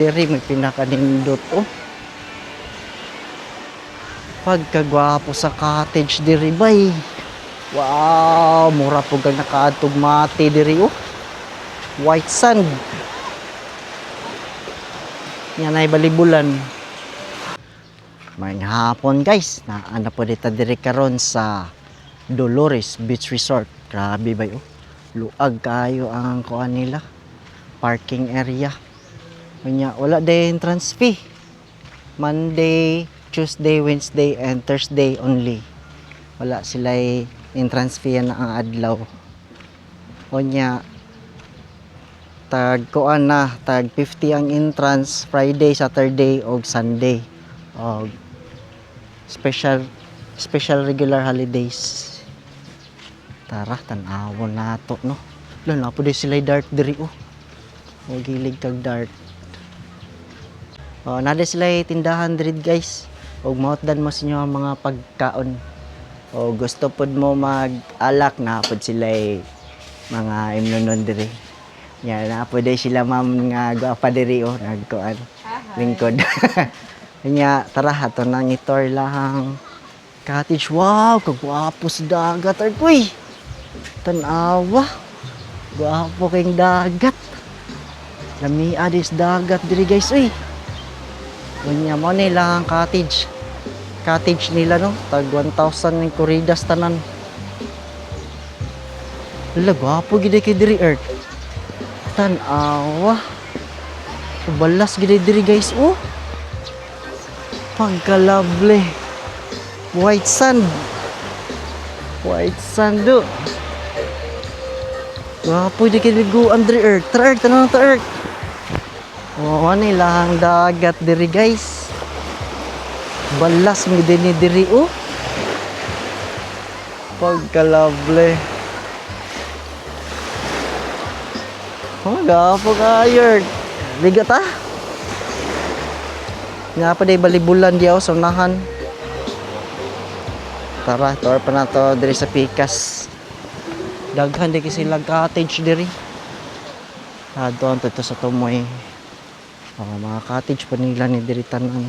Diri may pinakanindot oh. Pagkagwapo sa cottage diri bay. Wow, mura po kang nakaadtog mati diri oh. White sand. Yan ay balibulan. May hapon guys, naana po dito diri karon sa Dolores Beach Resort. Grabe bay oh. Luag kayo ang kuan nila. Parking area. Kanya wala din entrance fee. Monday, Tuesday, Wednesday, and Thursday only. Wala sila entrance fee na ang adlaw. Kanya tag kuan na, tag 50 ang entrance Friday, Saturday, og Sunday. Og special regular holidays. Tara, tan-awon nato no. Lalo po di sila dart diri oh. O gilig kag dart. Nada sila tindahan diri guys. Og mautdan mo sa inyo ang mga pagkaon. O gusto pod mo mag-alak na pod sila mga imnonon diri. Nya na pod sila ma'am nga guapa diri oh nagkuan lingkod. Nya tara ato nang itor lang cottage. Wow, kagwapo sa dagat arkoy. Tan-awa. Gwapo kayong dagat. Lamia dis dagat diri guys oy. Unya mo nila ang cottage. Cottage nila no, tag 1,000 ng Corridas tanan. Wala gwapo gid kay diri earth. Tan-awa. Balas gid diri guys oh. Pagka-lovely. White sand. White sand do. Gwapo gid kay liguan diri earth. Tra earth tanan ta earth. Oh, nila ang dagat diri guys. Balas mi din diri oh. Pagka-lovely. Oh, gapo kayo. Liga ta. Nga pa day balibulan diaw sa unahan. Tara, tour pa na to diri sa Pikas. Daghan di sila cottage diri. Doon to sa Tumoy. Mga cottage pa nila ni diri tanan.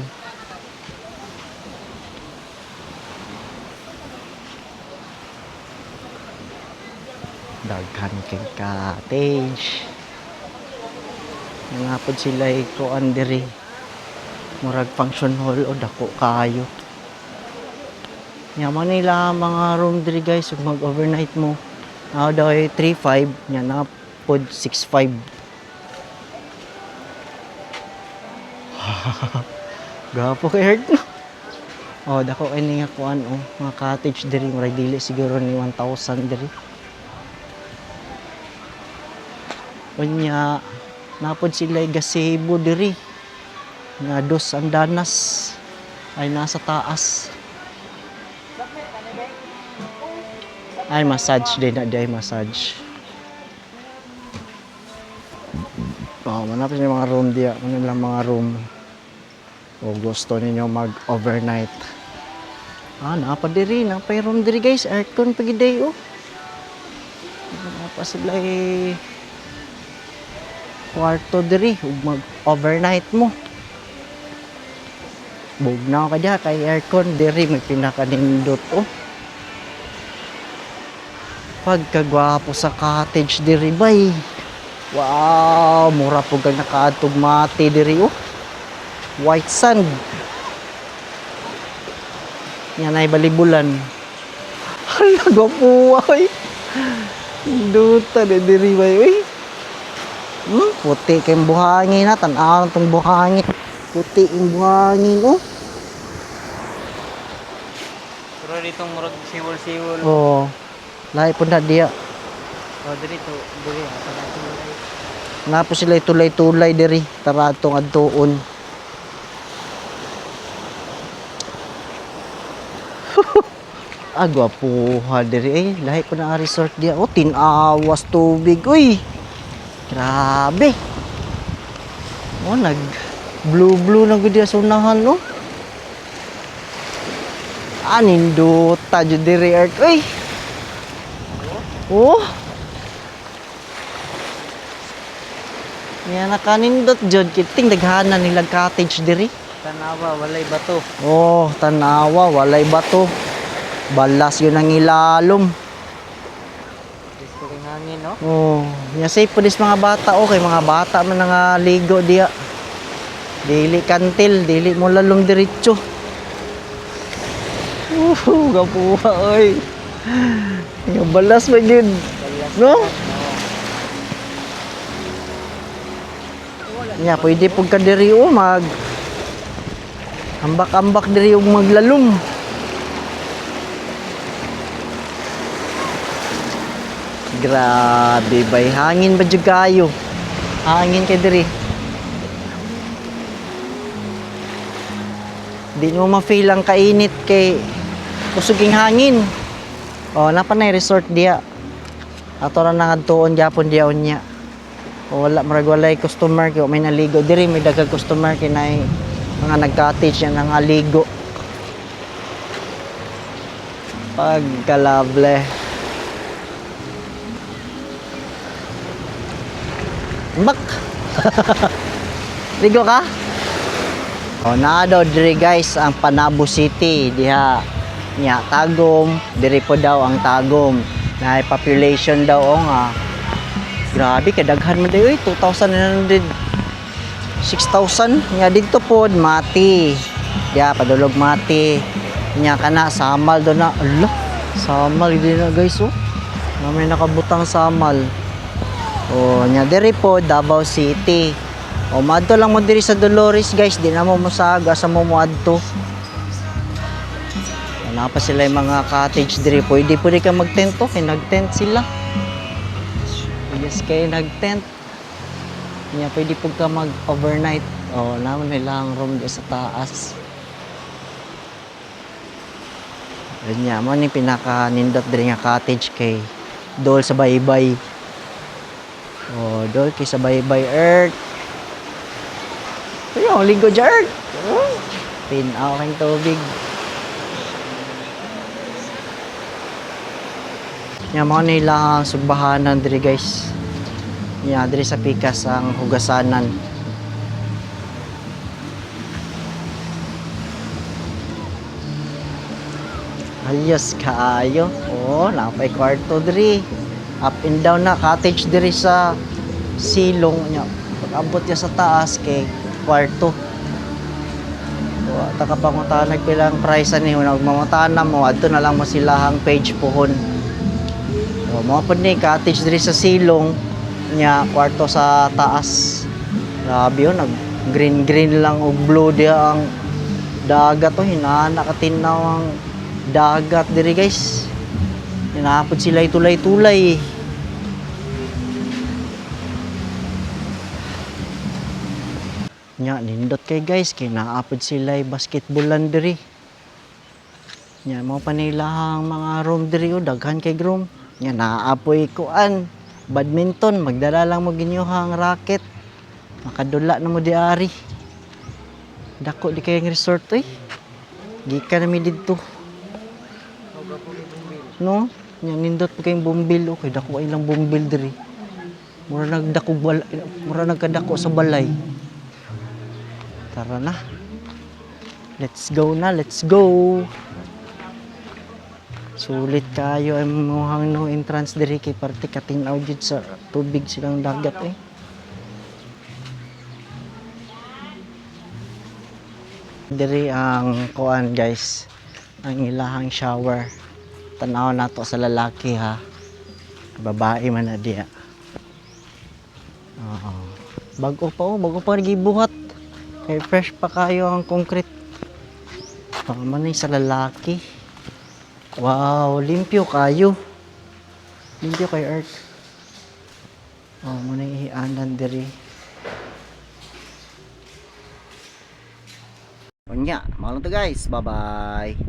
Daghan kay cottage. Nangapod sila kuan diri. Murag function hall o dako kayo. Yaman nila mga room diri guys ug mag-overnight mo. Daw 3.5 nya na pod 6.5. Gapo kay heart no. Dako ini nga kuan mga cottage diri murag dili siguro ni 1,000 diri. Unya napod sila gazebo diri. Nga dos andanas ay nasa taas. Ay massage din na di massage. Manapos yung mga room diya. Ano lang mga room. O gusto ninyo mag-overnight. Napa diri. Napa yung room diri guys. Aircon pagiday oh. Napa sila kwarto diri. Mag-overnight mo. Bugnaw ka dya kay aircon. Diri may pinakanindot oh. Pagkagwapo sa cottage diri bay. Wow, mura po kang nakaadtog mati diri oh. White sand. Yan ay balibulan. Hala, gwapo ay. Duta na diri bay oy. Puti kayong buhangin na. Tanaw itong buhangin. Puti yung buhangin oh. Pero dito murag siwol-siwol. Oo. Lahi po na diya. Dito, diri Napo sila tulay-tulay diri. Tara itong adtuon. Gwapuha diri lahi po na resort diya. Tinawas tubig uy. Grabe. Nag blue na gud diya sa unahan no. Nindota jud diri earth uy. Nya nakanindot jud kiting daghanan nilang cottage diri. Tanawa, walay bato. Oh, tanawa walay bato. Balas yun ang ilalom. Gusto kong hangin, no? Oh, nya safe po dis mga bata okay mga bata man nga ligo diya. Dili kantil, dili mo lalong diretso. Gapuha oy. Yung balas man yun. No? Nya pwede pug ka diri o mag ambak-ambak diri og maglalom. Grabe bay hangin ba jud kayo? Hangin kay diri. Di mo ma-feel ang kainit kay kusuging hangin. Oh, napanay resort diya. Ato ra nangadtuon gyapon diya unya. O wala marag walay customer kay may naligo diri may daghang customer kay nay mga nag-cottage yan nangaligo. Pagkalable. Bak. Ligo ka? O na daw diri guys ang Panabo City diha nya Tagum diri po daw ang Tagum na population daw o nga grabe kadaghan mo daw 2,900 6,000 nya dito pod Mati diha padulog Mati nya kana Samal do na ala Samal din na guys oh may nakabutang Samal o nya diri po Davao City. O madto lang mo diri sa Dolores guys, di na mo mosaga sa mo adto. Wala pa sila yung mga cottage diri, pwede ka mag-tent to, kay nag-tent sila. Yes, kay nag-tent. Nya pwede po ka mag-overnight. O naman nila ang room di sa taas. Nya mo ni pinaka nindot diri nga cottage kay dol sa baybay. O dol kay sa baybay earth. Ayun, ligo dyan. Tinaw kang tubig. Yan mga nilang sugbahanan diri guys. Yan, diri sa pikas ang hugasanan. Ayos kaayo. Oh, napay kwarto diri. Up and down na cottage diri sa silong nya. Pag-abot ya sa taas kay kwarto. So, takapangutan nagpilang price ani una mamutan na mo adto na lang mo silahang page pohon. So, mo pud ni cottage diri sa silong nya kwarto sa taas. Grabe yun, nag green lang og blue dia ang dagat to hinana katinaw ang dagat diri guys. Hinapod sila tulay-tulay. Nya nindot kay guys kay naapod sila basketballan diri. Nya mao pa nilahang mga room diri o daghan kay room. Nya naapoy kuan badminton magdala lang mo ginyuhang racket. Makadula na mo diari. Dako di kay resort oy. Gikan na mi didto. No? Nya nindot pa kay bumbil okay dako ilang bumbil diri. Mura nagkadako sa balay. Tara na. Let's go na, let's go. Sulit kayo ang muhang no entrance diri kay parte katinaw jud sa tubig silang dagat eh. Diri ang kuan guys. Ang ilahang shower. Tanaw nato sa lalaki ha. Babae man na diya. Oo. Bago pa gibuhat. Kay fresh pa kayo ang concrete. Manay sa lalaki. Wow, limpyo kayo. Limpyo kay earth. Oh, manay ihanan diri. Unya, mahal to guys. Bye-bye.